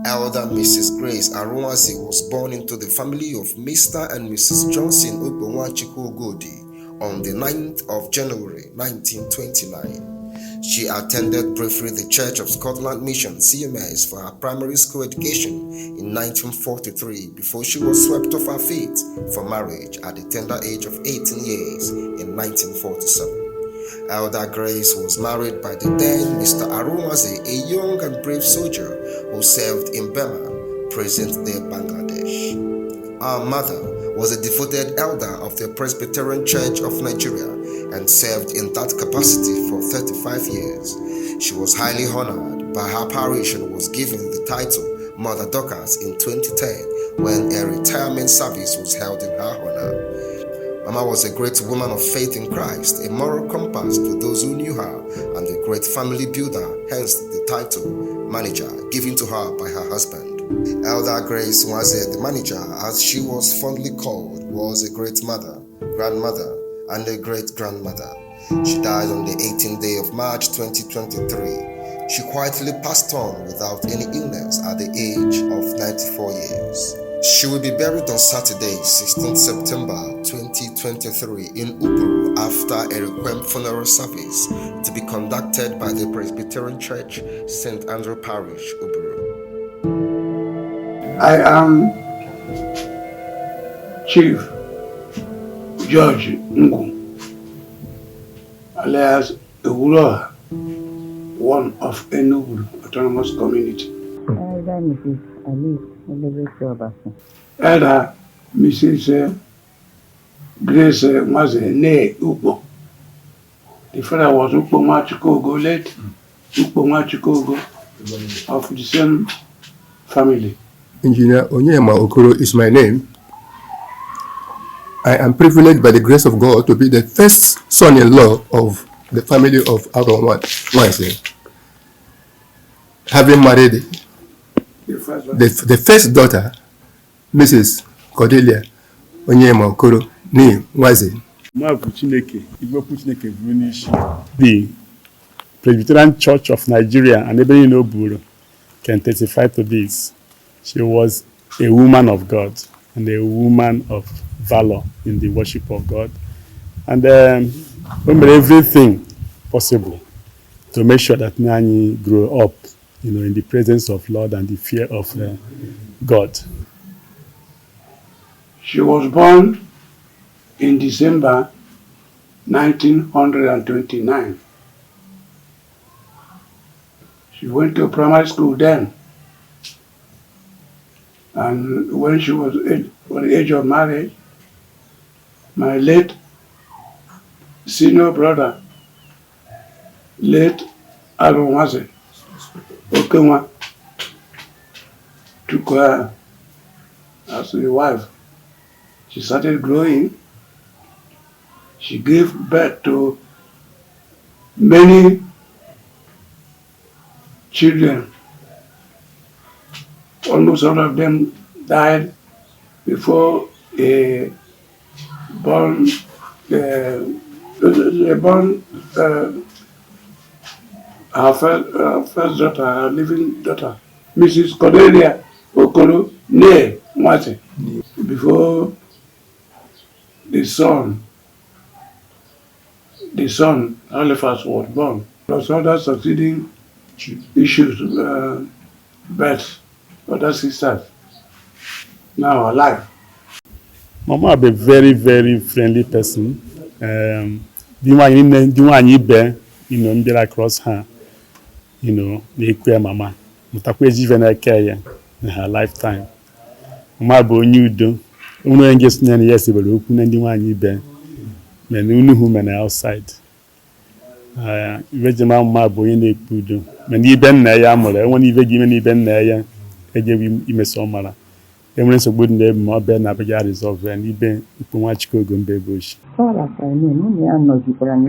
Elder Mrs. Grace Nwaze was born into the family of Mr. and Mrs. Johnson Ogodi on the 9th of January 1929. She attended briefly the Church of Scotland Mission CMS for her primary school education in 1943 before she was swept off her feet for marriage at the tender age of 18 years in 1947. Elder Grace was married by the then Mr. Nwaze, a young and brave soldier who served in Burma, present-day Bangladesh. Our mother was a devoted elder of the Presbyterian Church of Nigeria and served in that capacity for 35 years. She was highly honored by her parish and was given the title Mother Dorcas in 2010 when a retirement service was held in her honor. Mama was a great woman of faith in Christ, a moral compass to those who knew her, and a great family builder, hence the title manager given to her by her husband. Elder Grace Nwaze, the manager, as she was fondly called, was a great mother, grandmother, and a great-grandmother. She died on the 18th day of March 2023. She quietly passed on without any illness at the age of 94 years. She will be buried on Saturday, 16th September 2023 in Uburu after a requiem funeral service to be conducted by the Presbyterian Church, St. Andrew Parish, Uburu. I am Chief George Ngu, alias Ewuroha, one of Enugu Autonomous Community. Elder Mrs. Alice Elder Mrs. Grace Nwaze Ne Ukpo. The father was Ukpo Nwachikogo, late Ukpo Nwachikogo, of the same family. Engineer Onyema Okoro is my name. I am privileged by the grace of God to be the first son-in-law of the family of Nwaze, having married the first daughter, Mrs. Cordelia Onyema Okoro Nwaze. The Presbyterian Church of Nigeria and Ebony Noburu can testify to this. She was a woman of God and a woman of valor in the worship of God, and we made everything possible to make sure that Nani grew up, in the presence of Lord and the fear of God. She was born in December 1929. She went to primary school then, and when she was for the age of marriage, my late senior brother, late Nwaze Okenwa, took her as a wife. She started growing. She gave birth to many children. Almost all of them died before our first daughter, our living daughter, Mrs. Cordelia Okoro Nwaze. Before the son, Eliphaz, was born. Plus other succeeding issues, birth, other sisters, now alive. Mama be a very, very friendly person. The one you bear, across her, the mama. Mutakwe even care in her lifetime. Mama bo nyudo. Uno just nyan yes but open and the one you bear. Men who outside. Regiment mama bo in the pudo. Men even na yamore, one even given even na ya. Imesomara. Everyone's a good name, more Ben Abigail is over, and even Pumachiko Gumbe Bush. All I know, I know you for I'm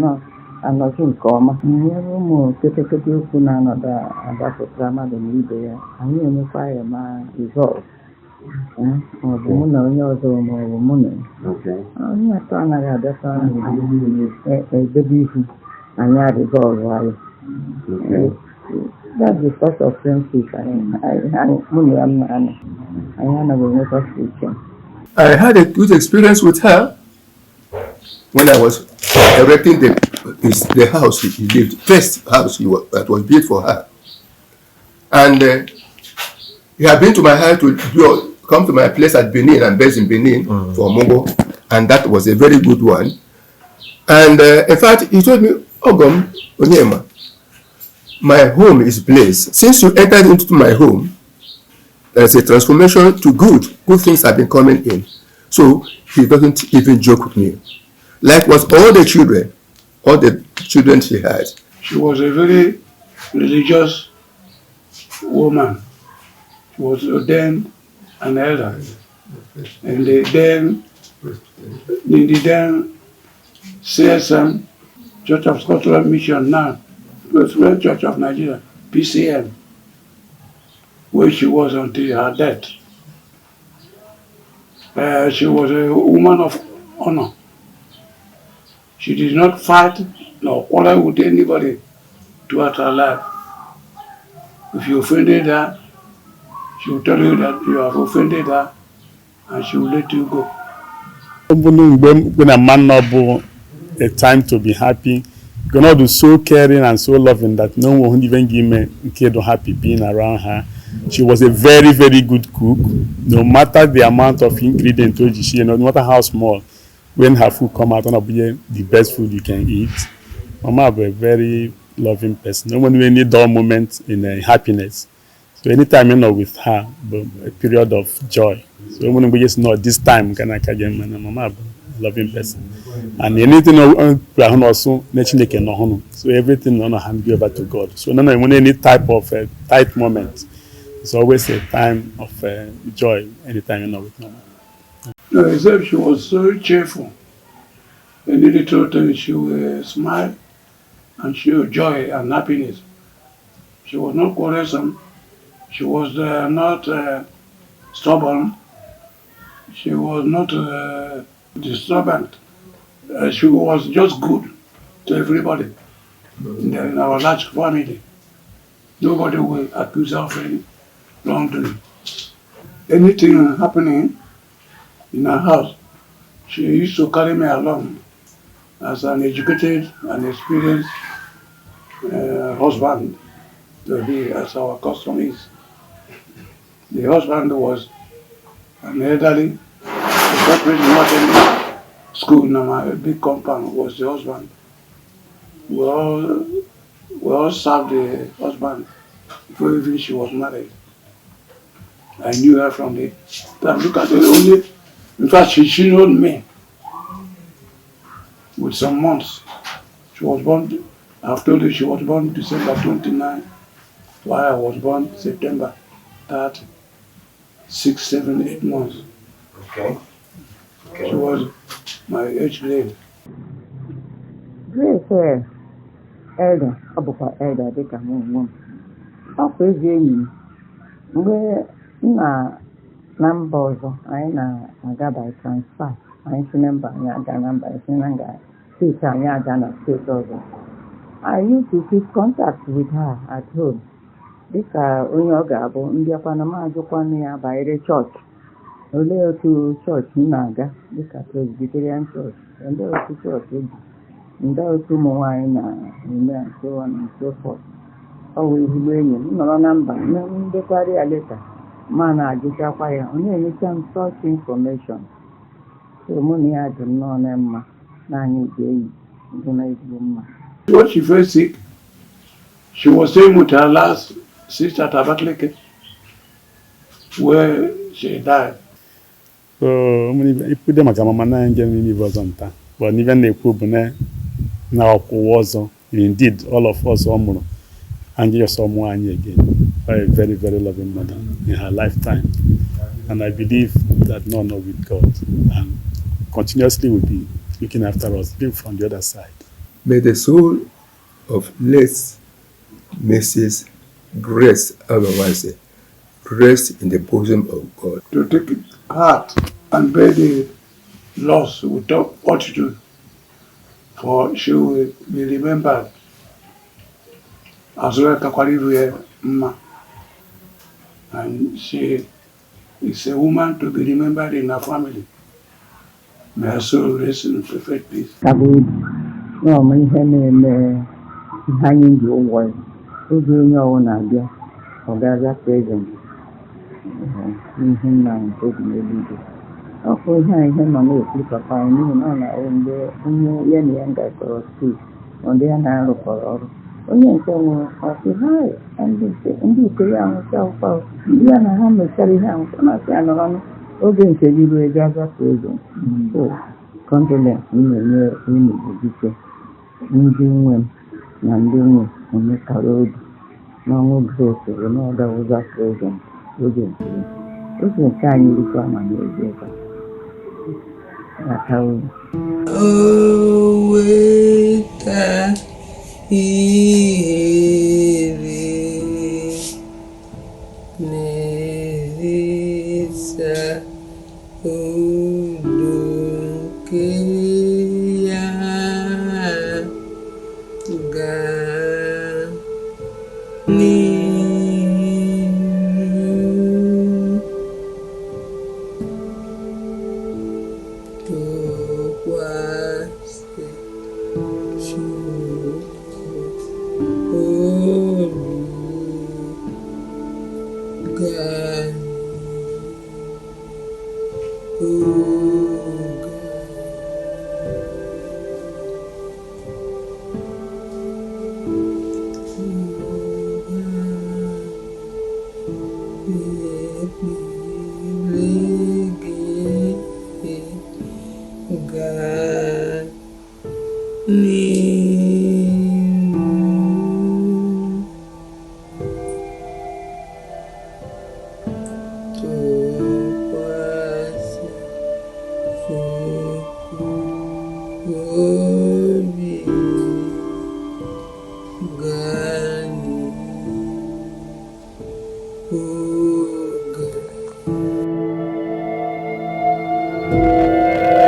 not in coma. Never more take a good another and that's a drama than there. I knew fire my result. Or the moon or yours or money. Okay. I'm not trying to have that a baby and I resolve why. That's because of friendship. Mụ na ya m na-anọ. Anyị anaghị enwekọsi ike. I had a good experience with her when I was erecting the house he lived, first house that was built for her. And he had been to my house to come to my place at Benin. I'm based in Benin for Mongo, and that was a very good one. And in fact, he told me, Ogom, Onyema, my home is blessed. Since you entered into my home, there's a transformation to good. Good things have been coming in. So he doesn't even joke with me. Likewise, all the children she had. She was a very religious woman. She was ordained an elder. And they then CSM, Church of Scotland Mission now, Presbyterian Church of Nigeria, PCM, where she was until her death. She was a woman of honor. She did not fight nor quarrel with anybody throughout her life. If you offended her, she will tell you that you have offended her and she will let you go. When a man noble, a time to be happy, God is so caring and so loving that no one would even give me a kid happy being around her. She was a very, very good cook. No matter the amount of ingredients she, no matter how small, when her food come out, it'll be the best food you can eat. Mama was a very loving person. No one will need dull moment in happiness. So anytime with her, a period of joy. So when we just know this time, Mama a loving person. And anything also, so everything on hand be over to God. So no, when any type of tight moment, it's always a time of joy. Anytime with Mama. No, except she was so cheerful. Any little thing she would smile and show joy and happiness. She was not quarrelsome. She was not stubborn. She was not disturbant. She was just good to everybody in our large family. Nobody will accuse her of any wrongdoing. Anything happening in her house, she used to carry me along as an educated and experienced husband to be, as our custom is. The husband was an elderly, not school, a big compound was the husband. We all served the husband before even she was married. I knew her from the time. Look at it only. In fact, she knew me with some months. She was born, I've told you she was born December 29, while I was born September 30. 6, 7, 8 months. Okay. She was my age grade. Grace elder, ọ bụkwa elder dịka m onwe m. Ọ kwa ezi enyi m. Mgbe m na mba ọzọ, anyị na-aga by transfer. Anyị si na mba anyị aga na mba, si na nga steeti anyị aga na steeti ọzọ. I used to keep contact with her at home. Dịka onye ọ ga-abụ mbịakwana m ajụkwana ya banyere chọọchị. Olee otu chọọchị m na-aga dịka Presbyterian Church, ndị otu chọọchị dị, ndị otu ụmụ nwaanyị na-eme and so on and so forth. Ọ wụ ezigbo enyi m nọrọ na mba ndekwarị ya leta ma na-ajụchakwa ya, ọ na-enyecha m such information. So mụ na ya dị nnọọ na mma na anyị dị enyi dị na ezigbo mma. When she fell sick, she was staying with her last sister at Abakaliki, where she died. So put them maka mama na nje ni ọzọ nta. But even na-ekwu bụ na ọkwụwa ọzọ. Indeed, all of us ọmụrụ and just ọmụ anyị again. A very, very loving mother in her lifetime. And I believe that none with God and continuously will be looking after us, being from the other side. May the soul of late Mrs. Grace Nwaze rest in the bosom of God. To take heart and bear the loss without fortitude, for she will be remembered azụ kakwara iru ya mma. And she is a woman to be remembered in her family. May her soul rest in perfect peace. kaba obi na ọma ihe na-eme ihe anyị ji ụgwọ ya oge onye ọbụla abịa ọ ga-abịa prezent n'ihu nna anyị nke obi n'eluigwe. Ọ bụ ihe a ihe nọ na-ekwu papa anyị n'ihi na ọ na-awụ mgbe onye ya na ya gakọrọ skuul ndị ya na-arụkọrọ ọrụ onye nke nwụrụ ọsị ha ndị ike ya nwụcha akwụkwọ ndị ya na ha mechara ihe ahụ na-asị ya nọrọ oge nke gị ruo ego abịa prezent. Condolence na-enye unu ojike ndị nwe m na ndị nwe emekara obi n'ọnwụ Grace bụ na ọdawụza prezent oge nke anyị rikwa ma n'eziokwu aka uru. O weta ihere na-erisa udo nke ya gaa n'ihu tụkwasị Chukwu olu gaa tụkwasị Chukwu